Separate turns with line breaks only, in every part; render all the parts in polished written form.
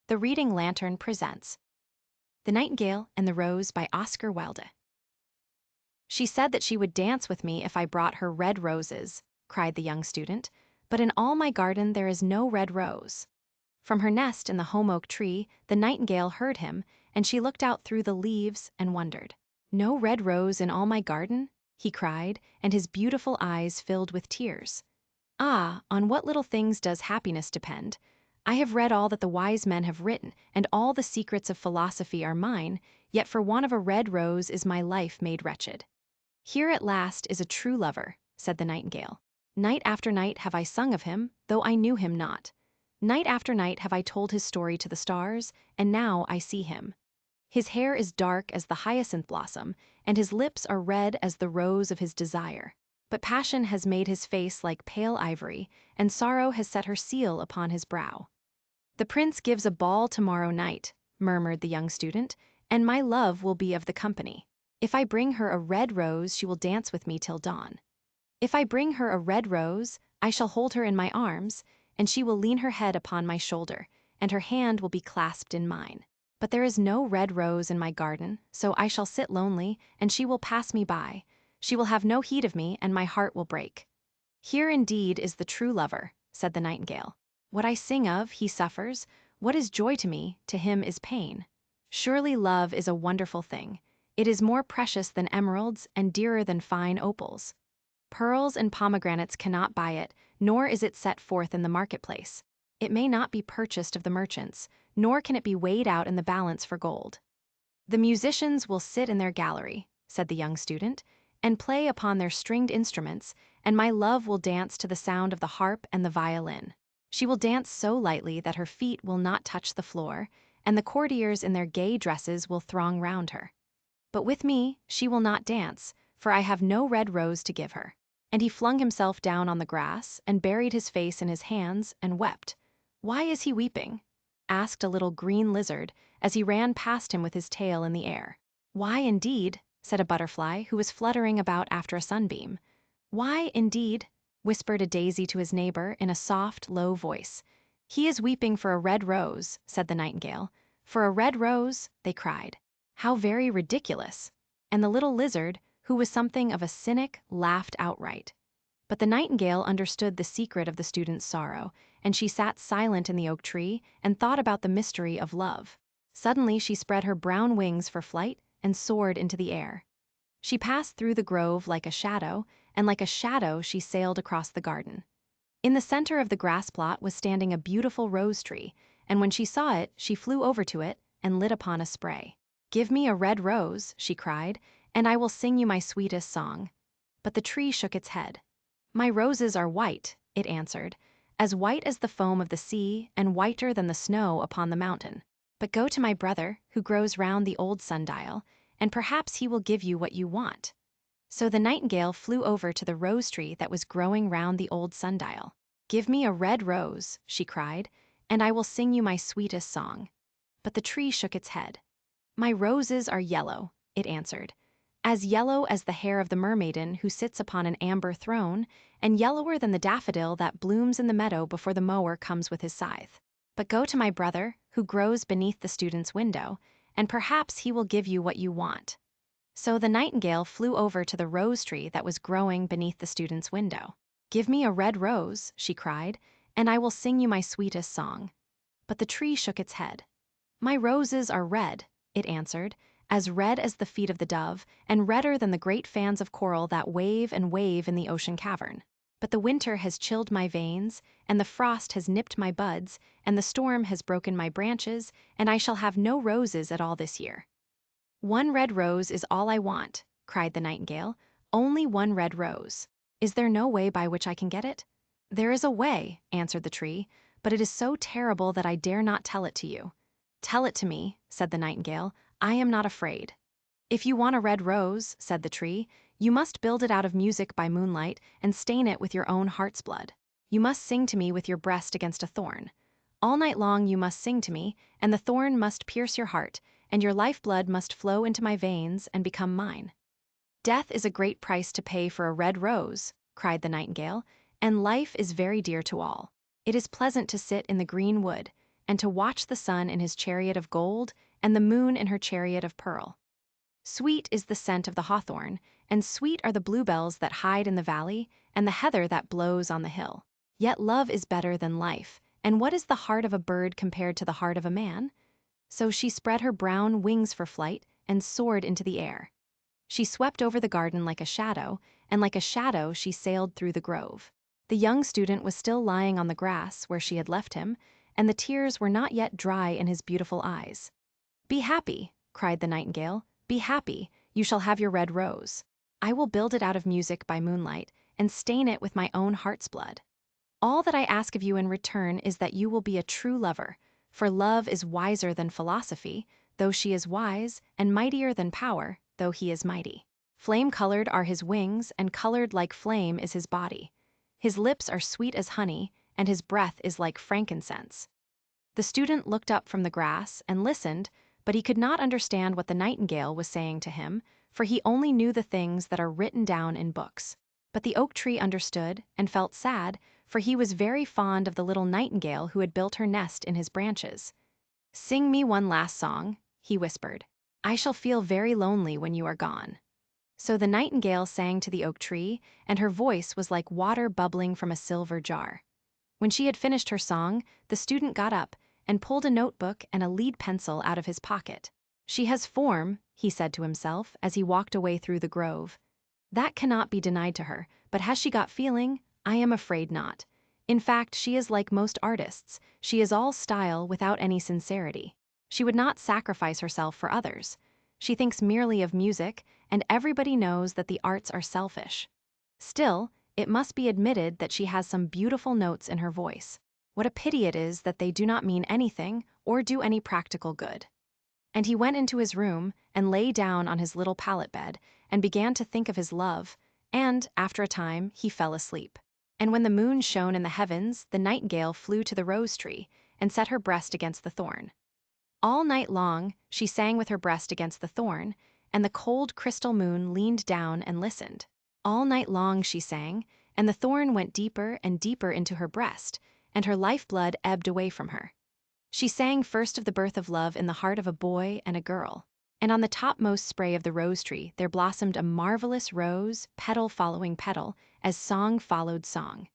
The Reading Lantern presents The Nightingale and the Rose by Oscar Wilde. She said that she would dance with me if I brought her red roses, cried the young student, but in all my garden there is no red rose. From her nest in the holm oak tree, the nightingale heard him, and she looked out through the leaves and wondered. No red rose in all my garden? He cried, and his beautiful eyes filled with tears. Ah, on what little things does happiness depend? I have read all that the wise men have written, and all the secrets of philosophy are mine, yet for want of a red rose is my life made wretched. Here at last is a true lover, said the nightingale. Night after night have I sung of him, though I knew him not. Night after night have I told his story to the stars, and now I see him. His hair is dark as the hyacinth blossom, and his lips are red as the rose of his desire. But passion has made his face like pale ivory, and sorrow has set her seal upon his brow. The prince gives a ball tomorrow night, murmured the young student, and my love will be of the company. If I bring her a red rose, she will dance with me till dawn. If I bring her a red rose, I shall hold her in my arms, and she will lean her head upon my shoulder, and her hand will be clasped in mine. But there is no red rose in my garden, so I shall sit lonely, and she will pass me by. She will have no heed of me, and my heart will break. Here indeed is the true lover, said the nightingale. What I sing of, he suffers. What is joy to me, to him is pain. Surely love is a wonderful thing. It is more precious than emeralds and dearer than fine opals. Pearls and pomegranates cannot buy it, nor is it set forth in the marketplace. It may not be purchased of the merchants, nor can it be weighed out in the balance for gold. The musicians will sit in their gallery, said the young student, and play upon their stringed instruments, and my love will dance to the sound of the harp and the violin. She will dance so lightly that her feet will not touch the floor, and the courtiers in their gay dresses will throng round her. But with me she will not dance, for I have no red rose to give her. And he flung himself down on the grass, and buried his face in his hands, and wept. Why is he weeping? Asked a little green lizard, as he ran past him with his tail in the air. Why, indeed? Said a butterfly, who was fluttering about after a sunbeam. Why, indeed? Whispered a daisy to his neighbor in a soft, low voice. He is weeping for a red rose, said the nightingale. For a red rose, they cried. How very ridiculous! And the little lizard, who was something of a cynic, laughed outright. But the nightingale understood the secret of the student's sorrow, and she sat silent in the oak tree and thought about the mystery of love. Suddenly she spread her brown wings for flight and soared into the air. She passed through the grove like a shadow, and like a shadow she sailed across the garden. In the center of the grass plot was standing a beautiful rose tree, and when she saw it, she flew over to it and lit upon a spray. "Give me a red rose," she cried, "and I will sing you my sweetest song." But the tree shook its head. "My roses are white," it answered, "as white as the foam of the sea, and whiter than the snow upon the mountain. But go to my brother, who grows round the old sundial, and perhaps he will give you what you want." So the nightingale flew over to the rose tree that was growing round the old sundial. "Give me a red rose," she cried, "and I will sing you my sweetest song." But the tree shook its head. "My roses are yellow," it answered, "as yellow as the hair of the mermaiden who sits upon an amber throne, and yellower than the daffodil that blooms in the meadow before the mower comes with his scythe. But go to my brother, who grows beneath the student's window, and perhaps he will give you what you want." So the nightingale flew over to the rose tree that was growing beneath the student's window. "Give me a red rose," she cried, "and I will sing you my sweetest song." But the tree shook its head. "My roses are red," it answered, "as red as the feet of the dove, and redder than the great fans of coral that wave and wave in the ocean cavern. But the winter has chilled my veins, and the frost has nipped my buds, and the storm has broken my branches, and I shall have no roses at all this year." "One red rose is all I want," cried the nightingale, "only one red rose. Is there no way by which I can get it?" "There is a way," answered the tree, "but it is so terrible that I dare not tell it to you." "Tell it to me," said the nightingale, "I am not afraid." "If you want a red rose," said the tree, "you must build it out of music by moonlight and stain it with your own heart's blood. You must sing to me with your breast against a thorn. All night long you must sing to me, and the thorn must pierce your heart, and your lifeblood must flow into my veins and become mine." "Death is a great price to pay for a red rose," cried the nightingale, "and life is very dear to all. It is pleasant to sit in the green wood, and to watch the sun in his chariot of gold and the moon in her chariot of pearl. Sweet is the scent of the hawthorn, and sweet are the bluebells that hide in the valley, and the heather that blows on the hill. Yet love is better than life, and what is the heart of a bird compared to the heart of a man? So she spread her brown wings for flight and soared into the air. She swept over the garden like a shadow, and like a shadow she sailed through the grove. The young student was still lying on the grass where she had left him, and the tears were not yet dry in his beautiful eyes. "Be happy," cried the nightingale. "Be happy, you shall have your red rose. I will build it out of music by moonlight, and stain it with my own heart's blood. All that I ask of you in return is that you will be a true lover, for love is wiser than philosophy, though she is wise, and mightier than power, though he is mighty. Flame-colored are his wings, and colored like flame is his body. His lips are sweet as honey, and his breath is like frankincense." The student looked up from the grass and listened, but he could not understand what the nightingale was saying to him, for he only knew the things that are written down in books. But the oak tree understood and felt sad, for he was very fond of the little nightingale who had built her nest in his branches. "Sing me one last song," he whispered. "I shall feel very lonely when you are gone." So the nightingale sang to the oak tree, and her voice was like water bubbling from a silver jar. When she had finished her song, the student got up and pulled a notebook and a lead pencil out of his pocket. "She has form," he said to himself as he walked away through the grove. "That cannot be denied to her, but has she got feeling? I am afraid not. In fact, she is like most artists. She is all style without any sincerity. She would not sacrifice herself for others. She thinks merely of music, and everybody knows that the arts are selfish. Still, it must be admitted that she has some beautiful notes in her voice. What a pity it is that they do not mean anything or do any practical good." And he went into his room and lay down on his little pallet bed and began to think of his love, and, after a time, he fell asleep. And when the moon shone in the heavens, the nightingale flew to the rose tree and set her breast against the thorn. All night long, she sang with her breast against the thorn, and the cold crystal moon leaned down and listened. All night long she sang, and the thorn went deeper and deeper into her breast, and her lifeblood ebbed away from her. She sang first of the birth of love in the heart of a boy and a girl, and on the topmost spray of the rose tree there blossomed a marvelous rose, petal following petal, as song followed song.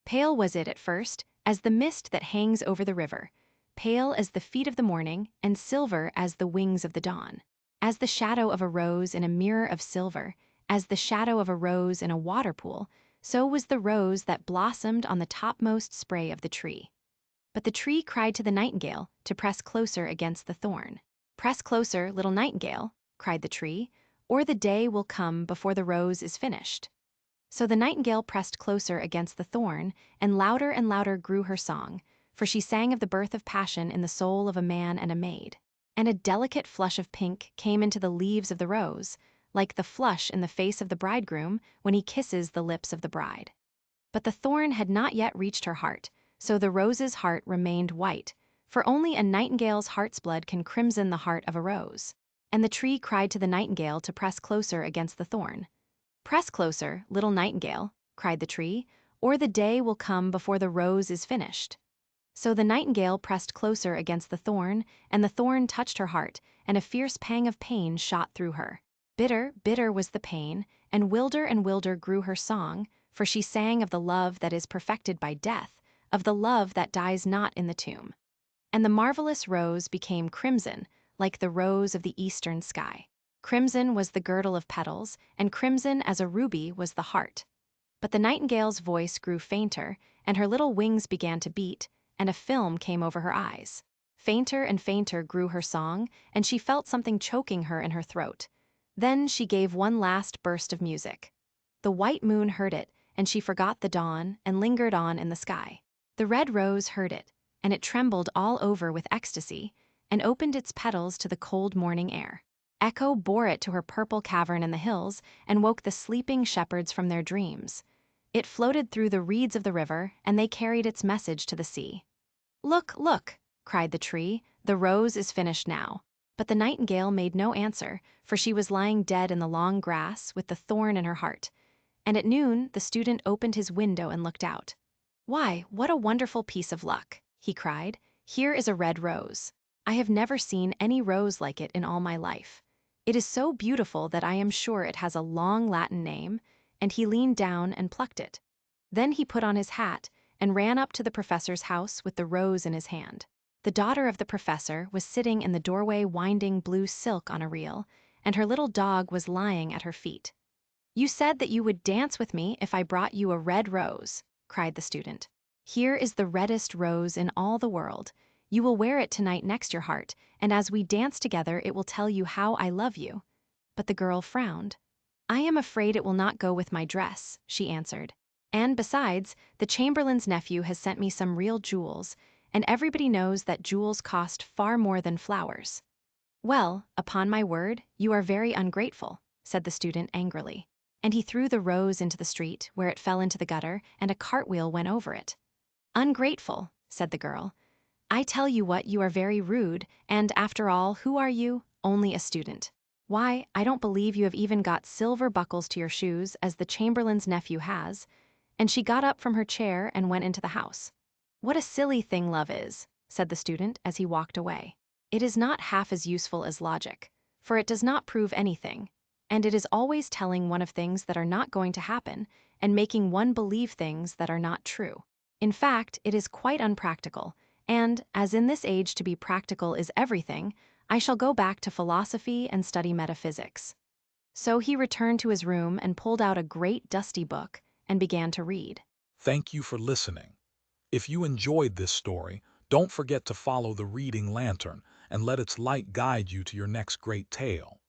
Pale was it at first, as the mist that hangs over the river, pale as the feet of the morning, and silver as the wings of the dawn. As the shadow of a rose in a mirror of silver, as the shadow of a rose in a water pool, so was the rose that blossomed on the topmost spray of the tree. But the tree cried to the nightingale to press closer against the thorn. "Press closer, little nightingale," cried the tree, "or the day will come before the rose is finished." So the nightingale pressed closer against the thorn, and louder grew her song, for she sang of the birth of passion in the soul of a man and a maid. And a delicate flush of pink came into the leaves of the rose, like the flush in the face of the bridegroom when he kisses the lips of the bride. But the thorn had not yet reached her heart, so the rose's heart remained white, for only a nightingale's heart's blood can crimson the heart of a rose. And the tree cried to the nightingale to press closer against the thorn. "Press closer, little nightingale," cried the tree, "or the day will come before the rose is finished." So the nightingale pressed closer against the thorn, and the thorn touched her heart, and a fierce pang of pain shot through her. Bitter, bitter was the pain, and wilder grew her song, for she sang of the love that is perfected by death, of the love that dies not in the tomb. And the marvelous rose became crimson, like the rose of the eastern sky. Crimson was the girdle of petals, and crimson as a ruby was the heart. But the nightingale's voice grew fainter, and her little wings began to beat, and a film came over her eyes. Fainter and fainter grew her song, and she felt something choking her in her throat. Then she gave one last burst of music. The white moon heard it, and she forgot the dawn and lingered on in the sky. The red rose heard it, and it trembled all over with ecstasy, and opened its petals to the cold morning air. Echo bore it to her purple cavern in the hills, and woke the sleeping shepherds from their dreams. It floated through the reeds of the river, and they carried its message to the sea. "Look, look!" cried the tree, "the rose is finished now." But the nightingale made no answer, for she was lying dead in the long grass with the thorn in her heart. And at noon the student opened his window and looked out. "Why, what a wonderful piece of luck!" he cried. Here is a red rose. I have never seen any rose like it in all my life. It is so beautiful that I am sure it has a long Latin name," and he leaned down and plucked it. Then he put on his hat and ran up to the professor's house with the rose in his hand. The daughter of the professor was sitting in the doorway winding blue silk on a reel, and her little dog was lying at her feet. "You said that you would dance with me if I brought you a red rose," cried the student. "Here is the reddest rose in all the world. You will wear it tonight next your heart, and as we dance together it will tell you how I love you." But the girl frowned. "I am afraid it will not go with my dress," she answered. "And besides, the chamberlain's nephew has sent me some real jewels, and everybody knows that jewels cost far more than flowers." "Well, upon my word, you are very ungrateful," said the student angrily. And he threw the rose into the street, where it fell into the gutter, and a cartwheel went over it. "Ungrateful," said the girl. "I tell you what, you are very rude, and after all, who are you? Only a student. Why, I don't believe you have even got silver buckles to your shoes, as the chamberlain's nephew has." And she got up from her chair and went into the house. "What a silly thing love is," said the student as he walked away. "It is not half as useful as logic, for it does not prove anything, and it is always telling one of things that are not going to happen, and making one believe things that are not true. In fact, it is quite unpractical, and, as in this age to be practical is everything, I shall go back to philosophy and study metaphysics." So he returned to his room and pulled out a great dusty book and began to read.
Thank you for listening. If you enjoyed this story, don't forget to follow the reading lantern and let its light guide you to your next great tale.